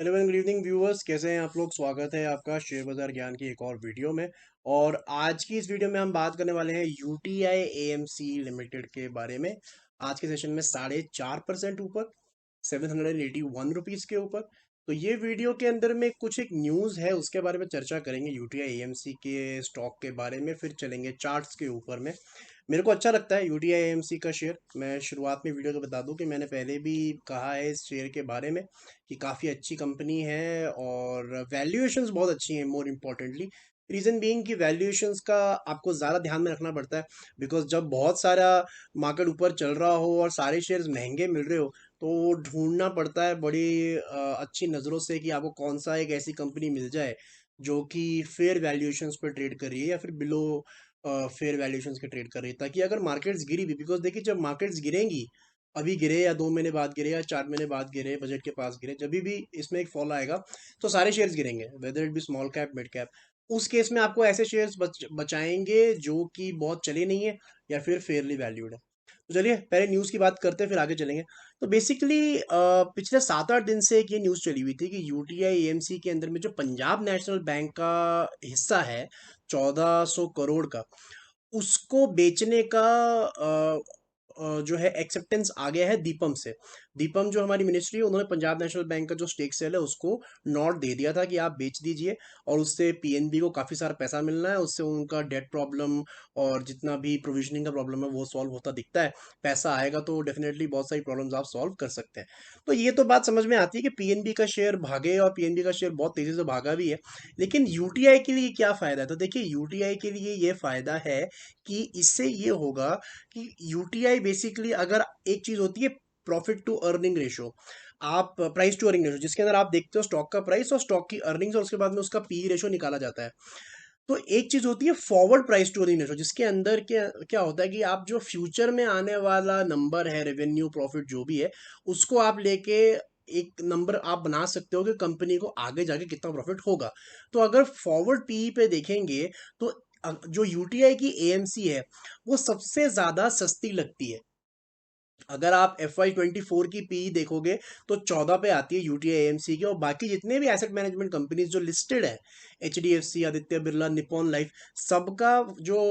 Hello and good evening viewers, कैसे हैं आप लोग। स्वागत है आपका शेयर बाजार ज्ञान की एक और वीडियो में। और आज की इस वीडियो में हम बात करने वाले हैं यूटीआई एएमसी लिमिटेड के बारे में। आज के सेशन में 4.5% ऊपर, 781 रुपीज़ के ऊपर। तो ये वीडियो के अंदर में कुछ एक न्यूज़ है, उसके बारे में चर्चा करेंगे, यूटीआई एएमसी के स्टॉक के बारे में। फिर चलेंगे चार्ट्स के ऊपर में। मेरे को अच्छा लगता है यूटीआई एएमसी का शेयर। मैं शुरुआत में वीडियो को बता दूं कि मैंने पहले भी कहा है इस शेयर के बारे में कि काफ़ी अच्छी कंपनी है और वैल्यूएशंस बहुत अच्छी हैं। मोर इम्पोर्टेंटली रीज़न बीइंग कि वैल्यूएशंस का आपको ज़्यादा ध्यान में रखना पड़ता है। बिकॉज जब बहुत सारा मार्केट ऊपर चल रहा हो और सारे शेयर्स महंगे मिल रहे हो, तो ढूंढना पड़ता है बड़ी अच्छी नज़रों से कि आपको कौन सा एक ऐसी कंपनी मिल जाए जो कि फेयर वैल्यूएशंस पर ट्रेड कर रही है या फिर बिलो फेयर वैल्यूएशंस के ट्रेड कर रही है, ताकि अगर मार्केट्स गिरी भी, बिकॉज देखिए जब मार्केट्स गिरेंगी, अभी गिरे या 2 महीने बाद गिरे या 4 महीने बाद गिरे, बजट के पास गिरे, जब भी इसमें एक फॉल आएगा तो सारे शेयर्स गिरेंगे, whether it be small cap mid cap. उस केस में आपको ऐसे शेयर्स बचाएंगे जो कि बहुत चले नहीं है या फिर फेयरली वैल्यूड है। तो चलिए पहले न्यूज़ की बात करते हैं, फिर आगे चलेंगे। तो बेसिकली पिछले 7-8 दिन से एक ये न्यूज़ चली हुई थी कि यूटीआई एएमसी के अंदर में जो पंजाब नेशनल बैंक का हिस्सा है, 1400 करोड़ का, उसको बेचने का जो है एक्सेप्टेंस आ गया है दीपम से। दीपम जो हमारी मिनिस्ट्री है, उन्होंने पंजाब नेशनल बैंक का जो स्टेक सेल है उसको नोट दे दिया था कि आप बेच दीजिए, और उससे पीएनबी को काफ़ी सारा पैसा मिलना है, उससे उनका डेट प्रॉब्लम और जितना भी प्रोविजनिंग का प्रॉब्लम है वो सॉल्व होता दिखता है। पैसा आएगा तो डेफिनेटली बहुत सारी प्रॉब्लम्स आप सॉल्व कर सकते हैं। तो ये तो बात समझ में आती है कि पीएनबी का शेयर भागे, और पीएनबी का शेयर बहुत तेज़ी से भागा भी है। लेकिन यूटीआई के लिए क्या फ़ायदा है? तो देखिए यूटीआई के लिए ये फ़ायदा है कि इससे ये होगा कि यूटीआई बेसिकली, अगर एक चीज होती है प्रॉफिट टू अर्निंग रेशो, आप प्राइस टू अर्निंग रेशो, जिसके अंदर आप देखते हो स्टॉक का प्राइस और स्टॉक की अर्निंग्स, और उसके बाद में उसका पी रेशो निकाला जाता है। तो एक चीज होती है forward price to earning ratio, जिसके अंदर क्या क्या होता है कि आप जो फ्यूचर में आने वाला नंबर है, रेवेन्यू प्रॉफिट जो भी है, उसको आप लेके एक नंबर आप बना सकते हो कि कंपनी को आगे जाके कितना प्रॉफिट होगा। तो अगर फॉरवर्ड पीई पे देखेंगे तो जो यूटीआई की एएमसी है वो सबसे ज्यादा सस्ती लगती है। अगर आप FY24 की पी देखोगे तो 14 पे आती है यूटीआई एएमसी की, और बाकी जितने भी एसेट मैनेजमेंट कंपनीज जो लिस्टेड है, HDFC, Aditya Birla, Nippon life, सबका जो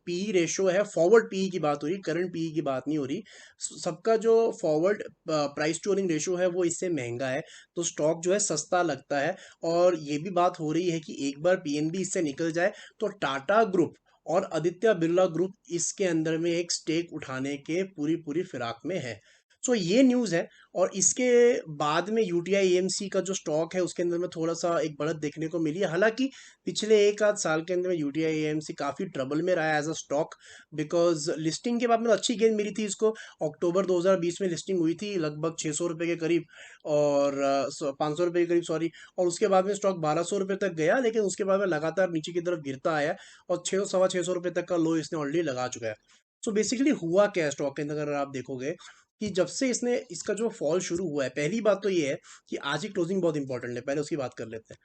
पी रेशो है, फॉरवर्ड पी की बात हो रही, करंट पी की बात नहीं हो रही, सबका जो forward price to earning ratio है वो इससे महंगा है। तो स्टॉक जो है सस्ता लगता है। और ये भी बात हो रही है कि एक बार पीएनबी इससे निकल जाए तो टाटा ग्रुप और आदित्य बिरला ग्रुप इसके अंदर में एक स्टेक उठाने के पूरी पूरी फिराक में है। सो ये न्यूज़ है। और इसके बाद में यूटीआई एएमसी का जो स्टॉक है उसके अंदर में थोड़ा सा एक बढ़त देखने को मिली है। हालांकि पिछले एक आध साल के अंदर में यूटीआई एएमसी काफ़ी ट्रबल में रहा है as a stock, because listing के बाद में तो अच्छी गेंद मिली थी इसको। अक्टूबर 2020 में लिस्टिंग हुई थी लगभग 600 रुपये के करीब, और 500 रुपये के करीब, सॉरी। और उसके बाद में स्टॉक 1200 रुपये तक गया, लेकिन उसके बाद में लगातार नीचे की तरफ गिरता आया, और 600 सवा 600 रुपये तक का लो इसने ऑलरेडी लगा चुका है। सो बेसिकली हुआ क्या है स्टॉक के अंदर, अगर आप देखोगे कि जब से इसने इसका जो फॉल शुरू हुआ है, पहली बात तो ये है कि आज की क्लोजिंग बहुत इंपॉर्टेंट है, पहले उसकी बात कर लेते हैं।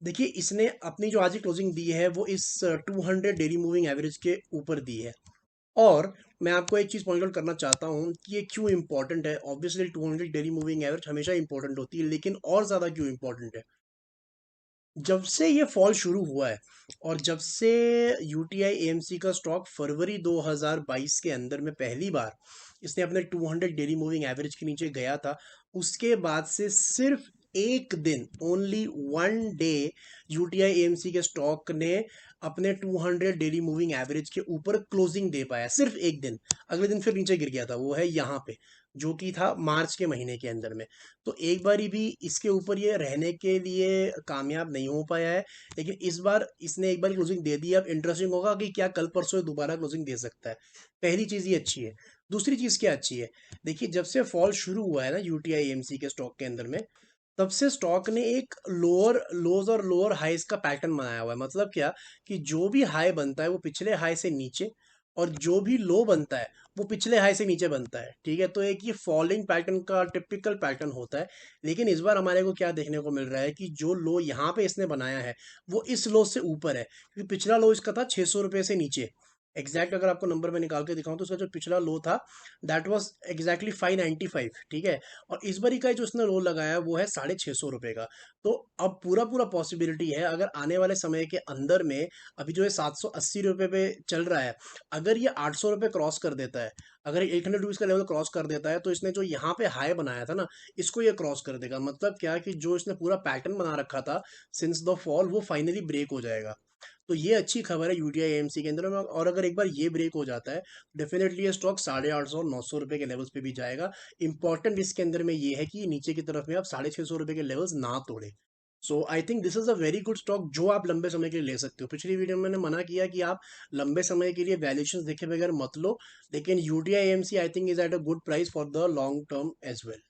देखिए इसने अपनी जो आज की क्लोजिंग दी है वो इस 200 डेली मूविंग एवरेज के ऊपर दी है। और मैं आपको एक चीज़ पॉइंट आउट करना चाहता हूँ कि ये क्यों इंपॉर्टेंट है। ऑब्वियसली 200 डेली मूविंग एवरेज हमेशा इंपॉर्टेंट होती है, लेकिन और ज़्यादा क्यों इंपॉर्टेंट है, जब से ये फॉल शुरू हुआ है और जब से यूटीआई एएमसी का स्टॉक फरवरी 2022 के अंदर में पहली बार इसने अपने 200 डेली मूविंग एवरेज के नीचे गया था, उसके बाद से सिर्फ एक दिन, ओनली 1 डे, यूटीआई एएमसी के स्टॉक ने अपने 200 डेली मूविंग एवरेज के ऊपर क्लोजिंग दे पाया, सिर्फ एक दिन। अगले दिन फिर नीचे गिर गया था, वो है यहाँ पे, जो कि था मार्च के महीने के अंदर में। तो एक बारी भी इसके ऊपर ये रहने के लिए कामयाब नहीं हो पाया है, लेकिन इस बार इसने एक बार क्लोजिंग दे दी। अब इंटरेस्टिंग होगा कि क्या कल परसों ये दोबारा क्लोजिंग दे सकता है। पहली चीज़ ये अच्छी है। दूसरी चीज़ क्या अच्छी है, देखिए जब से फॉल शुरू हुआ है ना यूटीआई एमसी के स्टॉक के अंदर में, तब से स्टॉक ने एक लोअर लोज और लोअर हाईज का पैटर्न बनाया हुआ है। मतलब क्या, कि जो भी हाई बनता है वो पिछले हाई से नीचे, और जो भी लो बनता है वो पिछले हाई से नीचे बनता है। ठीक है, तो एक ये फॉलिंग पैटर्न का टिपिकल पैटर्न होता है। लेकिन इस बार हमारे को क्या देखने को मिल रहा है कि जो लो यहाँ पे इसने बनाया है वो इस लो से ऊपर है, क्योंकि पिछला लो इसका था 600 रुपये से नीचे। एग्जैक्ट अगर आपको नंबर में निकाल के दिखाऊं तो उसका जो पिछला लो था दैट वाज एग्जैक्टली 595, ठीक है। और इस बारी का जो उसने लो लगाया है वो है 650 रुपये का। तो अब पूरा पूरा पॉसिबिलिटी है अगर आने वाले समय के अंदर में, अभी जो है 780 रुपये पे चल रहा है, अगर ये 800 रुपये क्रॉस कर देता है, अगर 800 रुपीज़ का लेवल क्रॉस कर देता है, तो इसने जो यहाँ पे हाई बनाया था ना, इसको ये क्रॉस कर देगा। मतलब क्या कि जो इसने पूरा पैटर्न बना रखा था सिंस द फॉल, वो फाइनली ब्रेक हो जाएगा। तो ये अच्छी खबर है यूटीआई एएमसी के अंदर में। और अगर एक बार ये ब्रेक हो जाता है, डेफिनेटली ये स्टॉक 850 और 900 रुपये के लेवल्स पे भी जाएगा। इंपॉर्टेंट इसके अंदर में ये है कि नीचे की तरफ में आप 650 रुपये के लेवल्स ना तोड़े। So I think this is a very good stock जो आप लंबे समय के लिए ले सकते हो। पिछली वीडियो में मैंने मना किया कि आप लंबे समय के लिए वैल्यूएशन देखे बगैर मत लो, लेकिन UTI AMC I think is at a good price for the long term as well.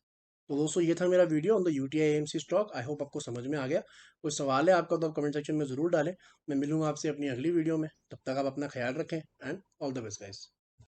तो दोस्तों ये था मेरा video on the UTI AMC stock. I hope आपको समझ में आ गया। कोई सवाल है आपका तो आप कमेंट सेक्शन में ज़रूर डालें। मैं मिलूंगा आपसे अपनी अगली वीडियो में, तब तक आप अपना ख्याल रखें and all the best guys.